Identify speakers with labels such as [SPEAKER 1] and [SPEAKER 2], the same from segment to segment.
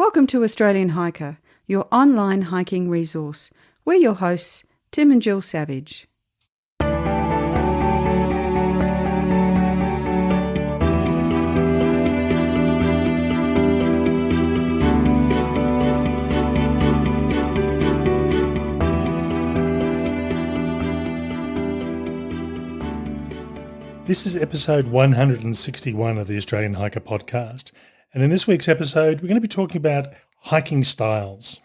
[SPEAKER 1] Welcome to Australian Hiker, your online hiking resource. We're your hosts, Tim and Jill Savage.
[SPEAKER 2] This is episode 161 of the Australian Hiker podcast. And in this week's episode, we're going to be talking about hiking styles.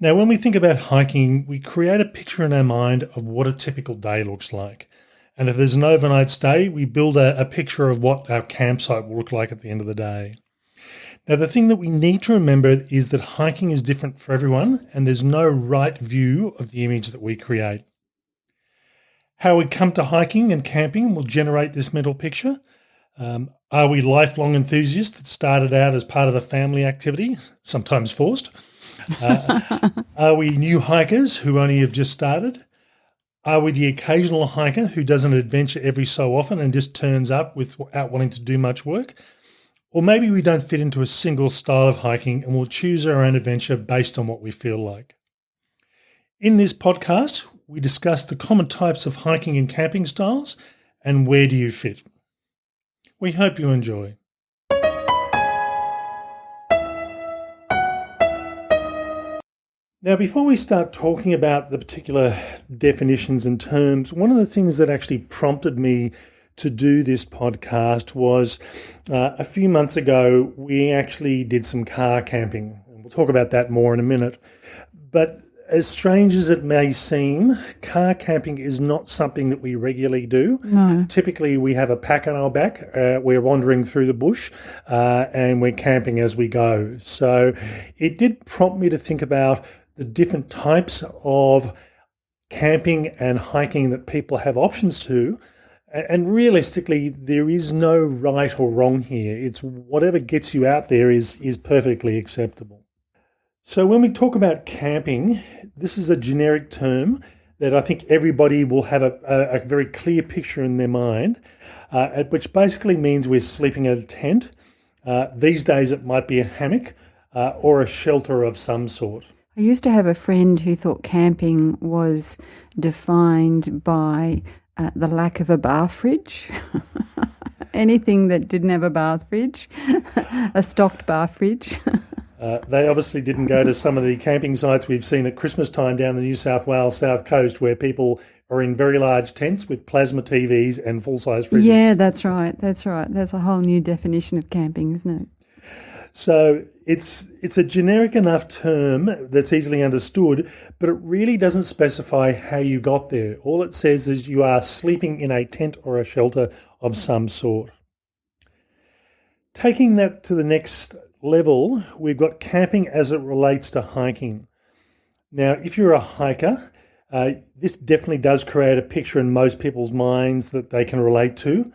[SPEAKER 2] Now, when we think about hiking, we create a picture in our mind of what a typical day looks like. And if there's an overnight stay, we build a picture of what our campsite will look like at the end of the day. Now, the thing that we need to remember is that hiking is different for everyone, and there's no right view of the image that we create. How we come to hiking and camping will generate this mental picture. Are we lifelong enthusiasts that started out as part of a family activity, sometimes forced? Are we new hikers who only have just started? Are we the occasional hiker who does an adventure every so often and just turns up without wanting to do much work? Or maybe we don't fit into a single style of hiking and we'll choose our own adventure based on what we feel like. In this podcast, we discuss the common types of hiking and camping styles and where do you fit. We hope you enjoy. Now, before we start talking about the particular definitions and terms, one of the things that actually prompted me to do this podcast was a few months ago, we actually did some car camping. We'll talk about that more in a minute. But as strange as it may seem, car camping is not something that we regularly do.
[SPEAKER 1] No.
[SPEAKER 2] Typically, we have a pack on our back. We're wandering through the bush and we're camping as we go. So it did prompt me to think about the different types of camping and hiking that people have options to. And realistically, there is no right or wrong here. It's whatever gets you out there is perfectly acceptable. So when we talk about camping, this is a generic term that I think everybody will have a very clear picture in their mind, which basically means we're sleeping in a tent. These days it might be a hammock or a shelter of some sort.
[SPEAKER 1] I used to have a friend who thought camping was defined by the lack of a bar fridge. Anything that didn't have a bar fridge, a stocked bar fridge.
[SPEAKER 2] They obviously didn't go to some of the camping sites we've seen at Christmas time down the New South Wales South Coast where people are in very large tents with plasma TVs and full-size fridges.
[SPEAKER 1] Yeah, that's right. That's a whole new definition of camping, isn't it?
[SPEAKER 2] So it's a generic enough term that's easily understood, but it really doesn't specify how you got there. All it says is you are sleeping in a tent or a shelter of some sort. Taking that to the next level, we've got camping as it relates to hiking. Now, if you're a hiker, this definitely does create a picture in most people's minds that they can relate to,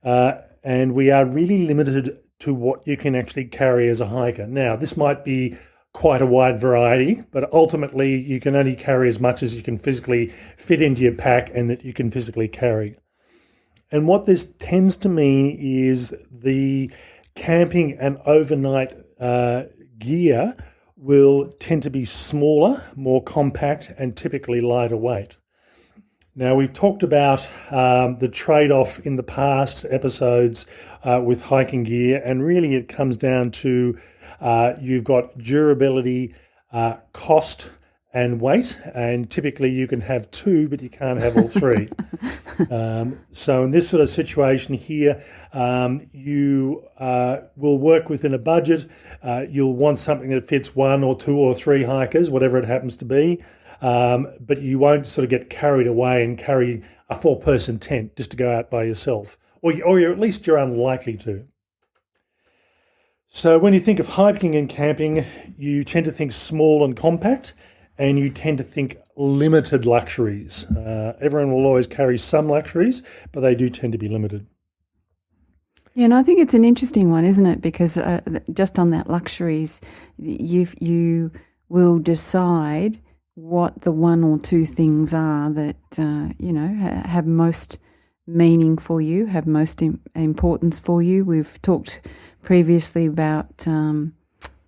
[SPEAKER 2] and we are really limited to what you can actually carry as a hiker. Now, this might be quite a wide variety, but ultimately you can only carry as much as you can physically fit into your pack and that you can physically carry. And what this tends to mean is the camping and overnight gear will tend to be smaller, more compact, and typically lighter weight. Now, we've talked about the trade-off in the past episodes with hiking gear, and really it comes down to you've got durability, cost, and weight, and typically you can have two, but you can't have all three. So in this sort of situation here, you will work within a budget. You'll want something that fits one or two or three hikers, whatever it happens to be, but you won't sort of get carried away and carry a four-person tent just to go out by yourself, or at least you're unlikely to. So when you think of hiking and camping, you tend to think small and compact, and you tend to think limited luxuries. Everyone will always carry some luxuries, but they do tend to be limited.
[SPEAKER 1] Yeah, and I think it's an interesting one, isn't it? Because just on that luxuries, you will decide what the one or two things are that, have most meaning for you, have most importance for you. We've talked previously about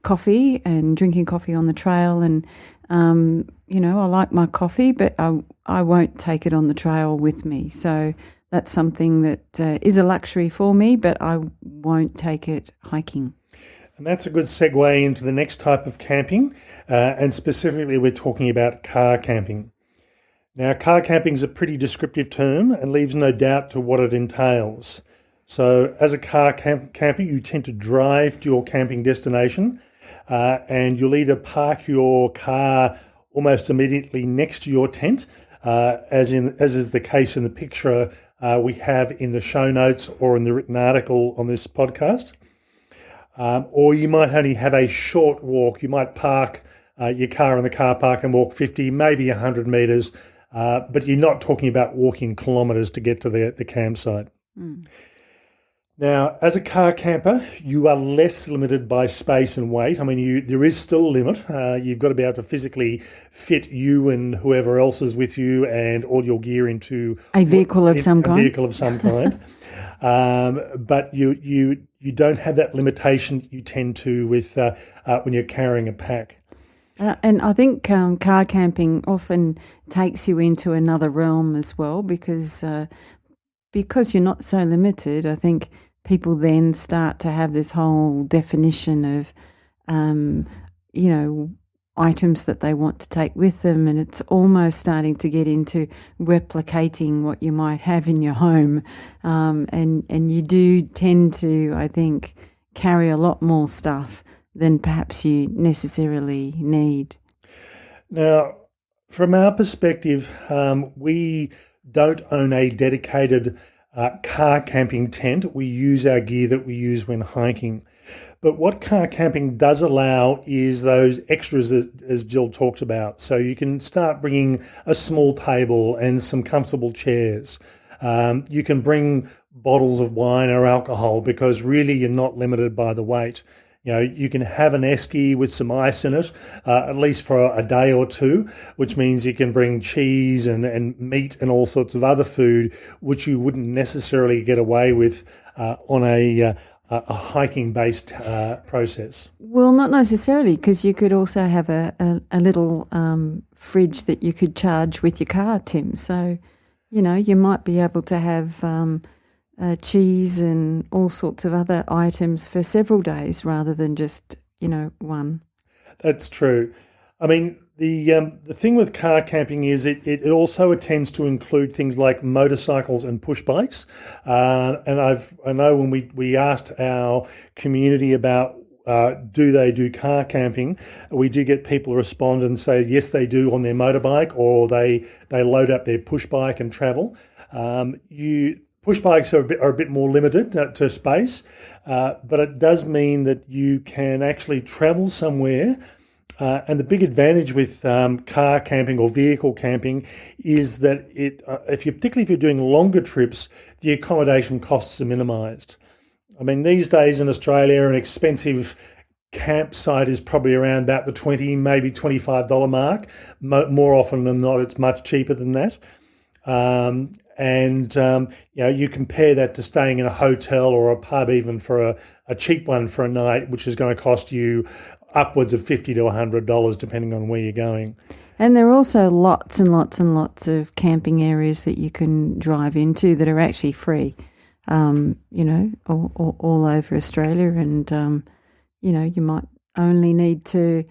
[SPEAKER 1] coffee and drinking coffee on the trail, and I like my coffee, but I won't take it on the trail with me. So that's something that is a luxury for me, but I won't take it hiking.
[SPEAKER 2] And that's a good segue into the next type of camping, and specifically we're talking about car camping. Now, car camping is a pretty descriptive term and leaves no doubt to what it entails. So as a car camper, you tend to drive to your camping destination, and you'll either park your car almost immediately next to your tent, as is the case in the picture we have in the show notes or in the written article on this podcast. Or you might only have a short walk. You might park your car in the car park and walk 50, maybe 100 metres, but you're not talking about walking kilometres to get to the campsite. Mm. Now, as a car camper, you are less limited by space and weight. I mean, there is still a limit. You've got to be able to physically fit you and whoever else is with you and all your gear into
[SPEAKER 1] a vehicle of some kind.
[SPEAKER 2] But you don't have that limitation you tend to with when you're carrying a pack.
[SPEAKER 1] And I think car camping often takes you into another realm as well, because you're not so limited. I think people then start to have this whole definition of, items that they want to take with them, and it's almost starting to get into replicating what you might have in your home. And you do tend to, I think, carry a lot more stuff than perhaps you necessarily need.
[SPEAKER 2] Now, from our perspective, we don't own a dedicated car camping tent. We use our gear that we use when hiking. But what car camping does allow is those extras as Jill talked about. So you can start bringing a small table and some comfortable chairs. You can bring bottles of wine or alcohol because really you're not limited by the weight. You can have an esky with some ice in it, at least for a day or two, which means you can bring cheese and meat and all sorts of other food, which you wouldn't necessarily get away with on a hiking-based process.
[SPEAKER 1] Well, not necessarily, because you could also have a little fridge that you could charge with your car, Tim. So, you might be able to have cheese and all sorts of other items for several days rather than just, one.
[SPEAKER 2] That's true. I mean, the thing with car camping is it also tends to include things like motorcycles and push bikes. And I know when we asked our community about do they do car camping, we do get people respond and say yes they do on their motorbike, or they load up their push bike and travel. Push bikes are a bit more limited to space, but it does mean that you can actually travel somewhere. And the big advantage with car camping or vehicle camping is that particularly if you're doing longer trips, the accommodation costs are minimised. I mean, these days in Australia, an expensive campsite is probably around about the $20, maybe $25 mark. More often than not, it's much cheaper than that. You compare that to staying in a hotel or a pub, even for a cheap one for a night, which is going to cost you upwards of $50 to $100, depending on where you're going.
[SPEAKER 1] And there are also lots and lots and lots of camping areas that you can drive into that are actually free, all over Australia. And, you might only need to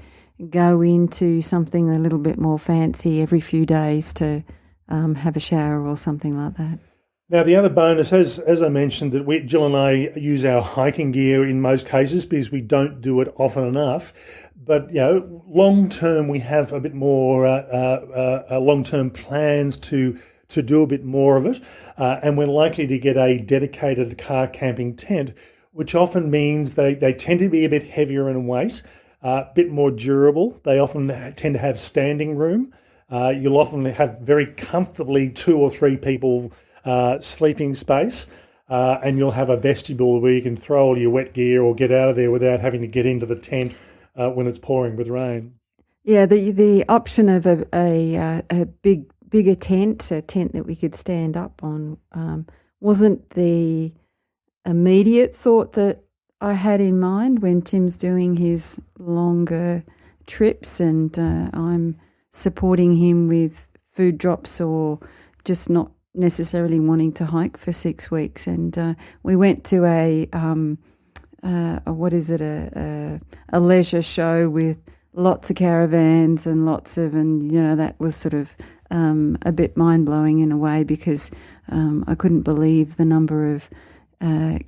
[SPEAKER 1] go into something a little bit more fancy every few days to have a shower or something like that.
[SPEAKER 2] Now, the other bonus, as I mentioned, that Jill and I use our hiking gear in most cases because we don't do it often enough. But, long term, we have a bit more long-term plans to do a bit more of it. And we're likely to get a dedicated car camping tent, which often means they tend to be a bit heavier in weight, a bit more durable. They often tend to have standing room. You'll often have very comfortably 2 or 3 people sleeping space, and you'll have a vestibule where you can throw all your wet gear or get out of there without having to get into the tent when it's pouring with rain.
[SPEAKER 1] Yeah, the option of a bigger tent, a tent that we could stand up on, wasn't the immediate thought that I had in mind when Tim's doing his longer trips, and I'm supporting him with food drops or just not necessarily wanting to hike for 6 weeks. And we went to a leisure show with lots of caravans and that was sort of a bit mind-blowing in a way, because I couldn't believe the number of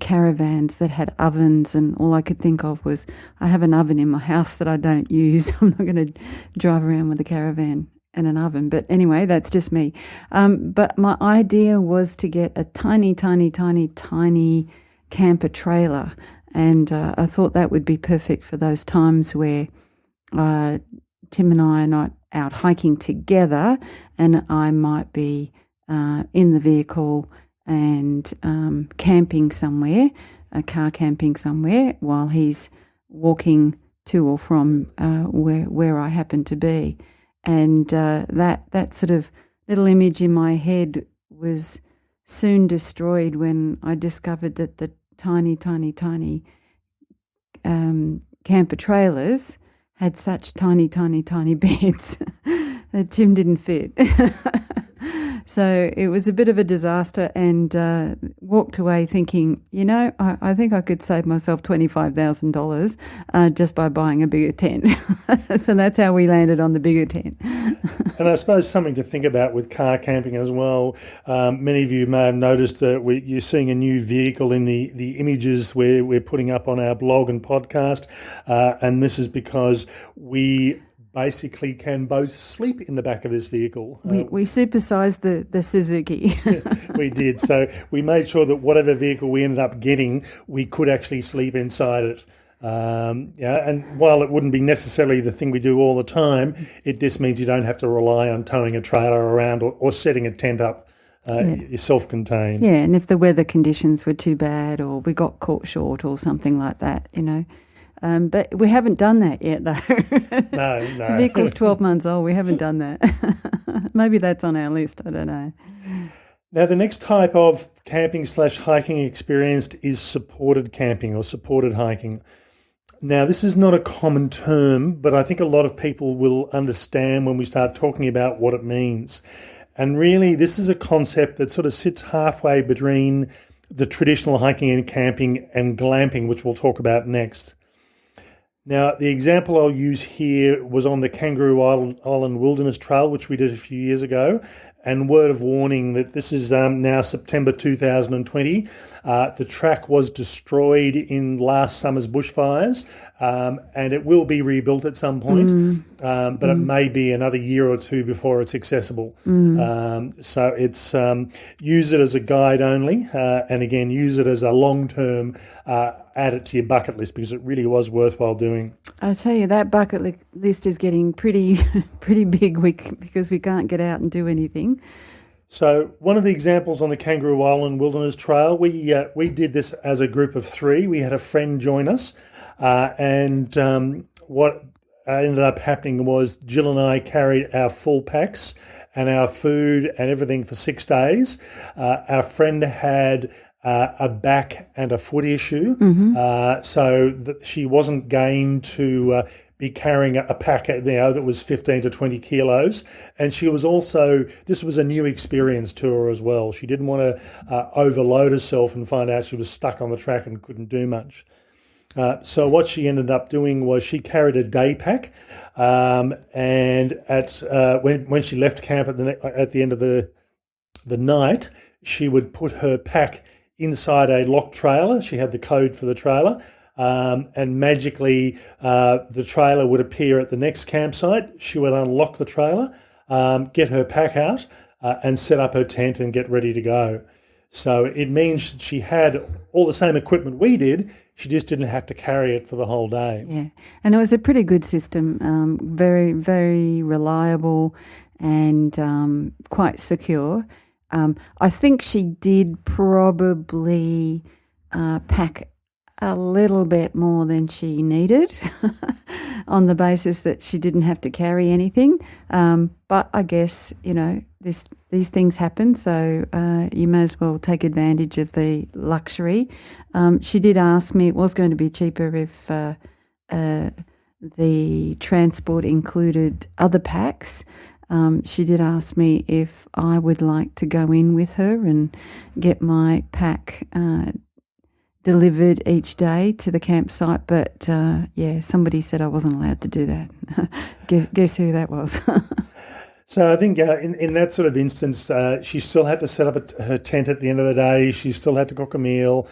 [SPEAKER 1] caravans that had ovens, and all I could think of was, I have an oven in my house that I don't use. I'm not going to drive around with a caravan and an oven. But anyway, that's just me. But my idea was to get a tiny, tiny, tiny, tiny camper trailer, and I thought that would be perfect for those times where Tim and I are not out hiking together, and I might be in the vehicle and camping somewhere, car camping somewhere, while he's walking to or from where I happen to be. And that sort of little image in my head was soon destroyed when I discovered that the tiny, tiny, tiny camper trailers had such tiny, tiny, tiny beds that Tim didn't fit. So it was a bit of a disaster, and walked away thinking, I think I could save myself $25,000 just by buying a bigger tent. So that's how we landed on the bigger tent.
[SPEAKER 2] And I suppose something to think about with car camping as well. Many of you may have noticed that you're seeing a new vehicle in the images we're putting up on our blog and podcast, and this is because we basically can both sleep in the back of this vehicle.
[SPEAKER 1] We supersized the Suzuki.
[SPEAKER 2] We did. So we made sure that whatever vehicle we ended up getting, we could actually sleep inside it. And while it wouldn't be necessarily the thing we do all the time, it just means you don't have to rely on towing a trailer around or setting a tent up. You're self-contained.
[SPEAKER 1] Yeah, and if the weather conditions were too bad or we got caught short or something like that, But we haven't done that yet, though.
[SPEAKER 2] No.
[SPEAKER 1] The vehicle's 12 months old. We haven't done that. Maybe that's on our list. I don't know.
[SPEAKER 2] Now, the next type of camping/hiking experience is supported camping or supported hiking. Now, this is not a common term, but I think a lot of people will understand when we start talking about what it means. And really, this is a concept that sort of sits halfway between the traditional hiking and camping and glamping, which we'll talk about next. Now, the example I'll use here was on the Kangaroo Island Wilderness Trail, which we did a few years ago. And word of warning that this is now September 2020. The track was destroyed in last summer's bushfires, and it will be rebuilt at some point, but it may be another year or two before it's accessible. So it's use it as a guide only, and again, use it as a long-term add it to your bucket list, because it really was worthwhile doing.
[SPEAKER 1] I tell you, that bucket list is getting pretty big because we can't get out and do anything.
[SPEAKER 2] So one of the examples on the Kangaroo Island Wilderness Trail, we did this as a group of 3. We had a friend join us, and what ended up happening was Jill and I carried our full packs and our food and everything for 6 days. Our friend had a back and a foot issue, so that she wasn't game to be carrying a pack that was 15 to 20 kilos. And she was also, this was a new experience to her as well. She didn't want to overload herself and find out she was stuck on the track and couldn't do much. So what she ended up doing was she carried a day pack, and when she left camp at the end of the night, she would put her pack inside a locked trailer. She had the code for the trailer, and magically the trailer would appear at the next campsite. She would unlock the trailer, get her pack out, and set up her tent and get ready to go. So it means she had all the same equipment we did. She just didn't have to carry it for the whole day.
[SPEAKER 1] Yeah, and it was a pretty good system, very, very reliable and quite secure. I think she did probably pack a little bit more than she needed on the basis that she didn't have to carry anything. But I guess, these things happen, so you may as well take advantage of the luxury. She did ask me, it was going to be cheaper if the transport included other packs, she did ask me if I would like to go in with her and get my pack delivered each day to the campsite. But, somebody said I wasn't allowed to do that. Guess who that was?
[SPEAKER 2] So I think in that sort of instance, she still had to set up her tent at the end of the day. She still had to cook a meal.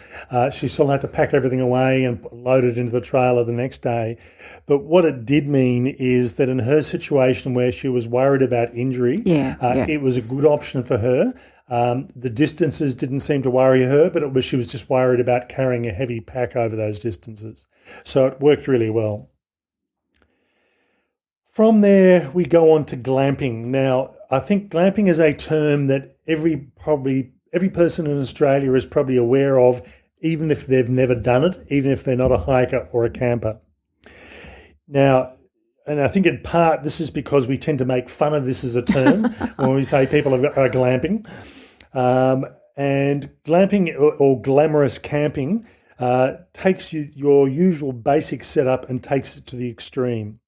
[SPEAKER 2] She still had to pack everything away and load it into the trailer the next day. But what it did mean is that in her situation where she was worried about injury, it was a good option for her. The distances didn't seem to worry her, but she was just worried about carrying a heavy pack over those distances. So it worked really well. From there, we go on to glamping. Now, I think glamping is a term that every person in Australia is probably aware of, even if they've never done it, even if they're not a hiker or a camper. Now, and I think in part this is because we tend to make fun of this as a term when we say people are glamping. And glamping or glamorous camping takes your usual basic setup and takes it to the extreme.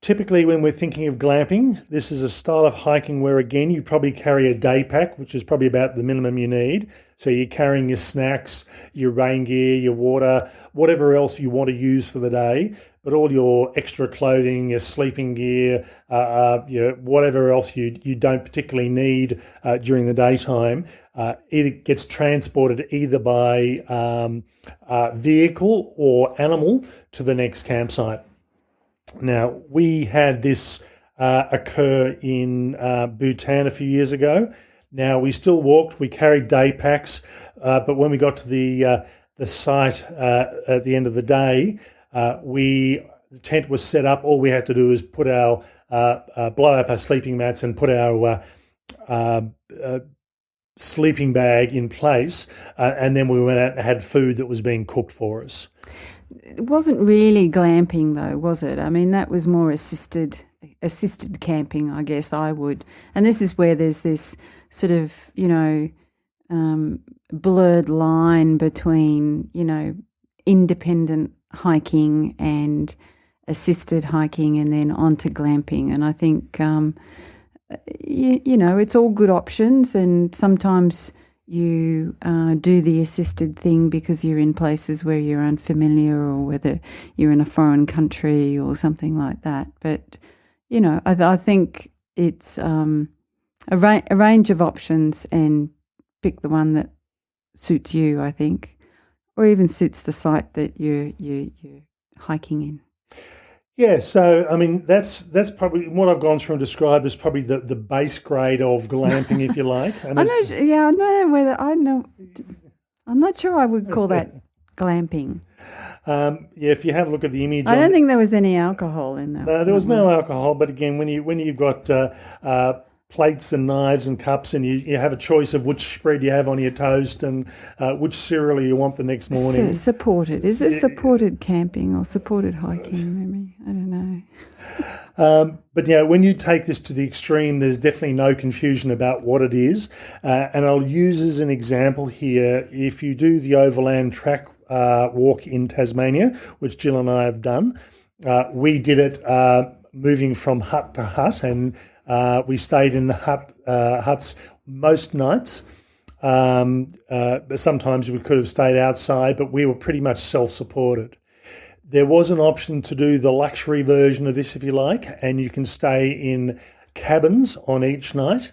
[SPEAKER 2] Typically, when we're thinking of glamping, this is a style of hiking where, again, you probably carry a day pack, which is probably about the minimum you need. So you're carrying your snacks, your rain gear, your water, whatever else you want to use for the day, but all your extra clothing, your sleeping gear, whatever else you don't particularly need during the daytime, either gets transported either by vehicle or animal to the next campsite. Now, we had this occur in Bhutan a few years ago. Now, we still walked. We carried day packs, but when we got to the site at the end of the day, the tent was set up. All we had to do was put our blow up our sleeping mats and put our sleeping bag in place, and then we went out and had food that was being cooked for us.
[SPEAKER 1] It wasn't really glamping though, was it? I mean, that was more assisted camping, I guess I would. And this is where there's this sort of, blurred line between, independent hiking and assisted hiking and then onto glamping. And I think, it's all good options, and sometimes you do the assisted thing because you're in places where you're unfamiliar or whether you're in a foreign country or something like that. But, I think it's a range of options, and pick the one that suits you, I think, or even suits the site that you're hiking in.
[SPEAKER 2] Yeah, so I mean that's probably what I've gone through and described as probably the base grade of glamping, if you like. And I'm not sure I would call that glamping. If you have a look at the image,
[SPEAKER 1] I don't think there was any alcohol in that.
[SPEAKER 2] No, there was no alcohol. But again, when you've got plates and knives and cups, and you have a choice of which spread you have on your toast and which cereal you want the next morning.
[SPEAKER 1] Supported. Is it supported camping or supported hiking? Maybe, I don't know.
[SPEAKER 2] But when you take this to the extreme, there's definitely no confusion about what it is. And I'll use as an example here, if you do the overland track walk in Tasmania, which Jill and I have done, we did it moving from hut to hut, and we stayed in the huts most nights. But sometimes we could have stayed outside, but we were pretty much self-supported. There was an option to do the luxury version of this, if you like, and you can stay in cabins on each night.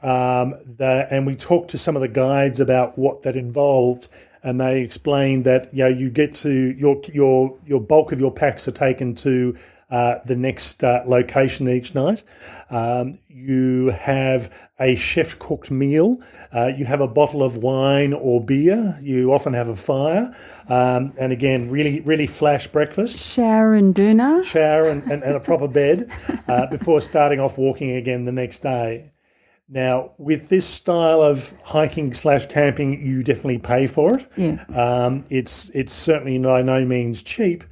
[SPEAKER 2] And we talked to some of the guides about what that involved, and they explained that you get to your bulk of your packs are taken to the next location each night. You have a chef-cooked meal. You have a bottle of wine or beer. You often have a fire. And again, really, really flash breakfast.
[SPEAKER 1] Shower and dinner.
[SPEAKER 2] Shower and a proper bed before starting off walking again the next day. Now, with this style of hiking/camping, you definitely pay for it.
[SPEAKER 1] Yeah.
[SPEAKER 2] It's certainly by no means cheap.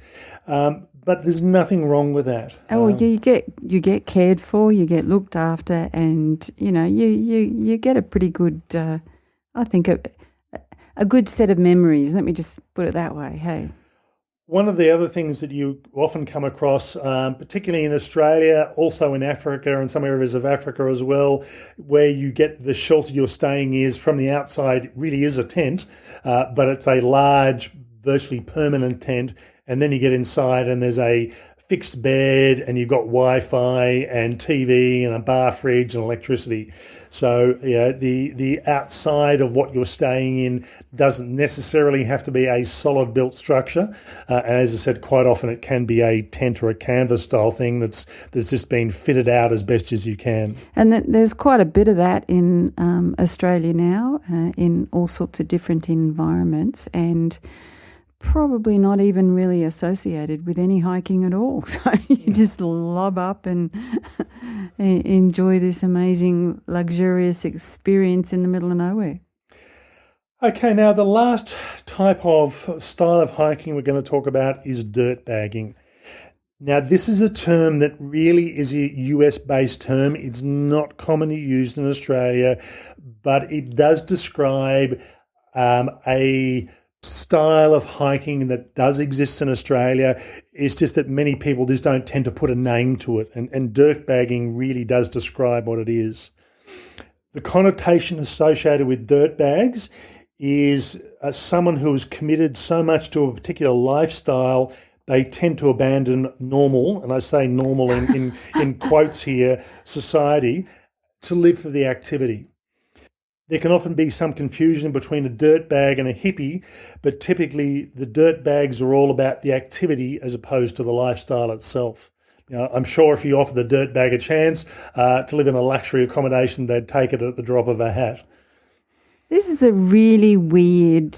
[SPEAKER 2] But there's nothing wrong with that.
[SPEAKER 1] You get cared for, you get looked after, and you get a pretty good, I think a good set of memories. Let me just put it that way. Hey.
[SPEAKER 2] One of the other things that you often come across, particularly in Australia, also in Africa and some areas of Africa as well, where you get the shelter you're staying is from the outside really is a tent, but it's a large, virtually permanent tent. And then you get inside and there's a fixed bed and you've got Wi-Fi and TV and a bar fridge and electricity. So the outside of what you're staying in doesn't necessarily have to be a solid built structure. And as I said, quite often it can be a tent or a canvas style thing that's just been fitted out as best as you can.
[SPEAKER 1] And there's quite a bit of that in Australia now, in all sorts of different environments, and probably not even really associated with any hiking at all. So you just lob up and enjoy this amazing, luxurious experience in the middle of nowhere.
[SPEAKER 2] Okay, now the last type of style of hiking we're going to talk about is dirt bagging. Now, this is a term that really is a US-based term. It's not commonly used in Australia, but it does describe a style of hiking that does exist in Australia. It's just that many people just don't tend to put a name to it, and dirt bagging really does describe what it is. The connotation associated with dirt bags is someone who is committed so much to a particular lifestyle, they tend to abandon normal, and I say normal in quotes here, society, to live for the activity. There can often be some confusion between a dirt bag and a hippie, but typically the dirt bags are all about the activity as opposed to the lifestyle itself. I'm sure if you offer the dirt bag a chance to live in a luxury accommodation, they'd take it at the drop of a hat.
[SPEAKER 1] This is a really weird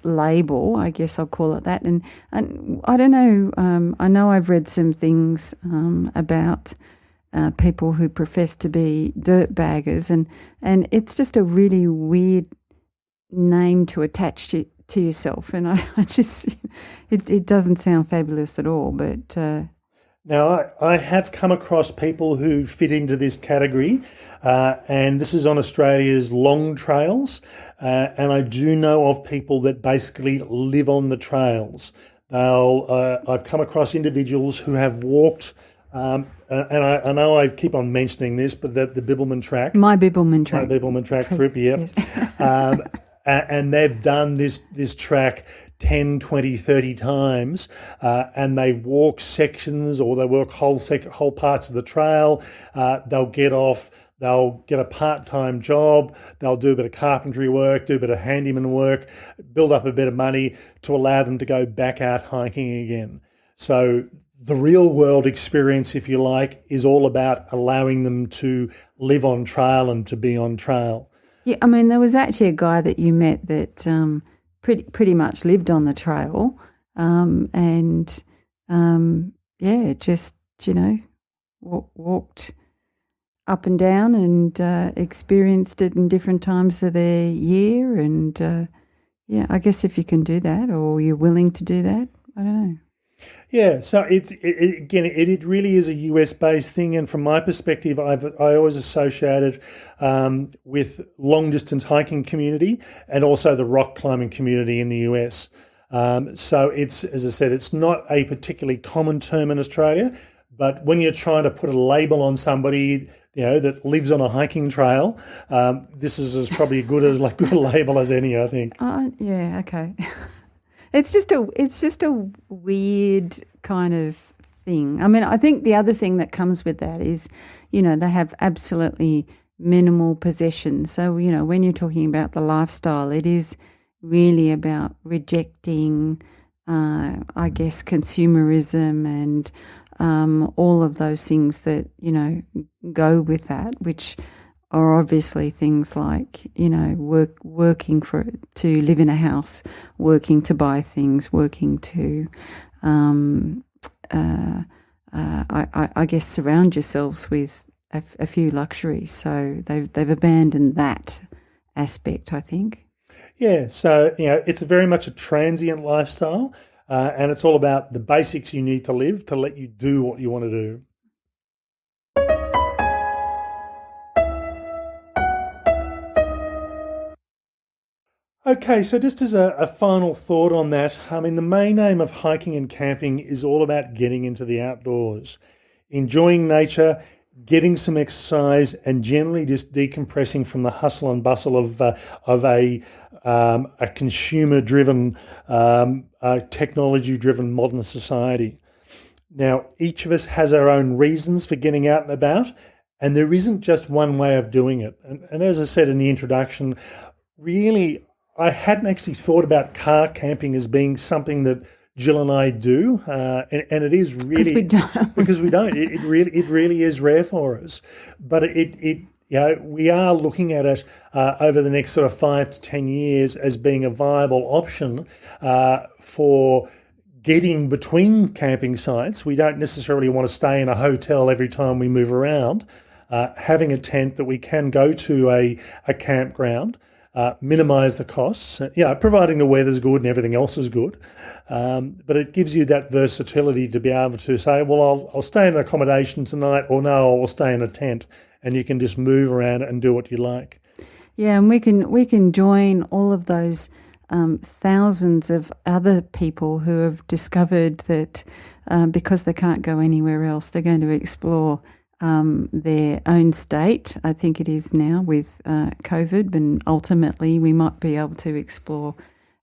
[SPEAKER 1] label, I guess I'll call it that. And I don't know, I know I've read some things about people who profess to be dirt baggers, and it's just a really weird name to attach to yourself, and I just it doesn't sound fabulous at all. But
[SPEAKER 2] now I have come across people who fit into this category, and this is on Australia's long trails, and I do know of people that basically live on the trails. I've come across individuals who have walked. And I know I keep on mentioning this, but the Bibbulmun Track.
[SPEAKER 1] My Bibbulmun
[SPEAKER 2] Track trip, yep. Yes. And they've done this track 10, 20, 30 times, and they walk sections or they work whole parts of the trail. They'll get off, they'll get a part-time job, they'll do a bit of carpentry work, do a bit of handyman work, build up a bit of money to allow them to go back out hiking again. So the real world experience, if you like, is all about allowing them to live on trail and to be on trail.
[SPEAKER 1] Yeah, I mean, there was actually a guy that you met that pretty much lived on the trail, just walked up and down and experienced it in different times of the year, and I guess if you can do that or you're willing to do that, I don't know.
[SPEAKER 2] Yeah, so it really is a US-based thing, and from my perspective, I always associate it with long-distance hiking community and also the rock climbing community in the US. So it's, as I said, it's not a particularly common term in Australia, but when you're trying to put a label on somebody, that lives on a hiking trail, this is as probably good a label as any, I think.
[SPEAKER 1] Yeah, okay. It's just a weird kind of thing. I mean, I think the other thing that comes with that is, they have absolutely minimal possessions. So, when you're talking about the lifestyle, it is really about rejecting, I guess, consumerism and all of those things that, go with that, which are obviously things like, working to live in a house, working to buy things, working to, I guess, surround yourselves with a few luxuries. So they've abandoned that aspect, I think.
[SPEAKER 2] Yeah, so, it's very much a transient lifestyle, and it's all about the basics you need to live to let you do what you want to do. Okay, so just as a final thought on that, I mean, the main aim of hiking and camping is all about getting into the outdoors, enjoying nature, getting some exercise, and generally just decompressing from the hustle and bustle of a consumer-driven, technology-driven modern society. Now, each of us has our own reasons for getting out and about, and there isn't just one way of doing it. And as I said in the introduction, really, I hadn't actually thought about car camping as being something that Jill and I do, and it is really
[SPEAKER 1] Because we don't.
[SPEAKER 2] because we don't. It really is rare for us. But we are looking at it over the next sort of 5 to 10 years as being a viable option for getting between camping sites. We don't necessarily want to stay in a hotel every time we move around. Having a tent that we can go to a campground. Minimise the costs, providing the weather's good and everything else is good. But it gives you that versatility to be able to say, well, I'll stay in accommodation tonight, or no, I'll stay in a tent, and you can just move around and do what you like.
[SPEAKER 1] Yeah, and we can join all of those thousands of other people who have discovered that because they can't go anywhere else, they're going to explore their own state. I think it is now with COVID, and ultimately we might be able to explore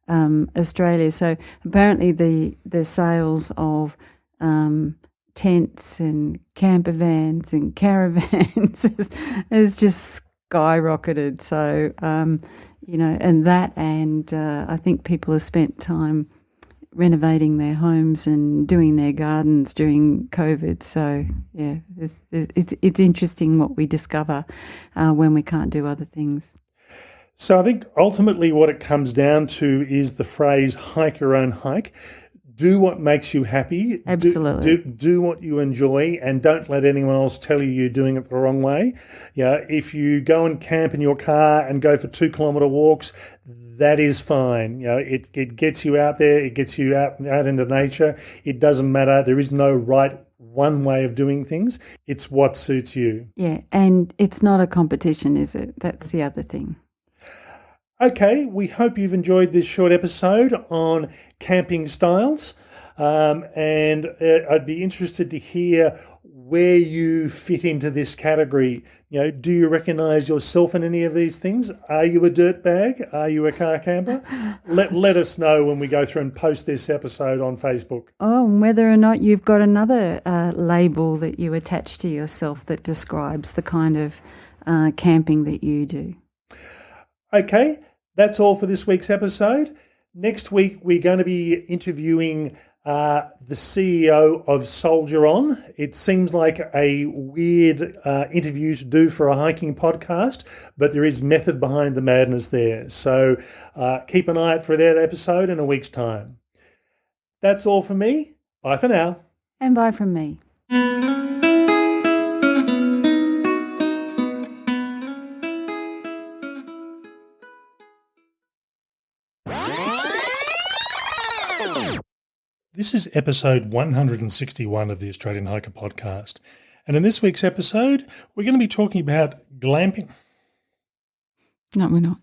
[SPEAKER 1] Australia. So apparently the sales of tents and camper vans and caravans has just skyrocketed. So and I think people have spent time renovating their homes and doing their gardens during COVID. So, yeah, it's interesting what we discover when we can't do other things.
[SPEAKER 2] So I think ultimately what it comes down to is the phrase hike your own hike. Do what makes you happy.
[SPEAKER 1] Absolutely.
[SPEAKER 2] Do what you enjoy, and don't let anyone else tell you you're doing it the wrong way. If you go and camp in your car and go for 2-kilometre walks, that is fine. It gets you out there. It gets you out into nature. It doesn't matter. There is no right one way of doing things. It's what suits you.
[SPEAKER 1] Yeah, and it's not a competition, is it? That's the other thing.
[SPEAKER 2] Okay, we hope you've enjoyed this short episode on camping styles, and I'd be interested to hear where you fit into this category. Do you recognise yourself in any of these things? Are you a dirtbag? Are you a car camper? Let us know when we go through and post this episode on Facebook.
[SPEAKER 1] Oh, and whether or not you've got another label that you attach to yourself that describes the kind of camping that you do.
[SPEAKER 2] Okay, that's all for this week's episode. Next week, we're going to be interviewing the CEO of Soldier On. It seems like a weird interview to do for a hiking podcast, but there is method behind the madness there. So keep an eye out for that episode in a week's time. That's all for me. Bye for now.
[SPEAKER 1] And bye from me.
[SPEAKER 2] This is episode 161 of the Australian Hiker Podcast. And in this week's episode, we're going to be talking about glamping.
[SPEAKER 1] No, we're not.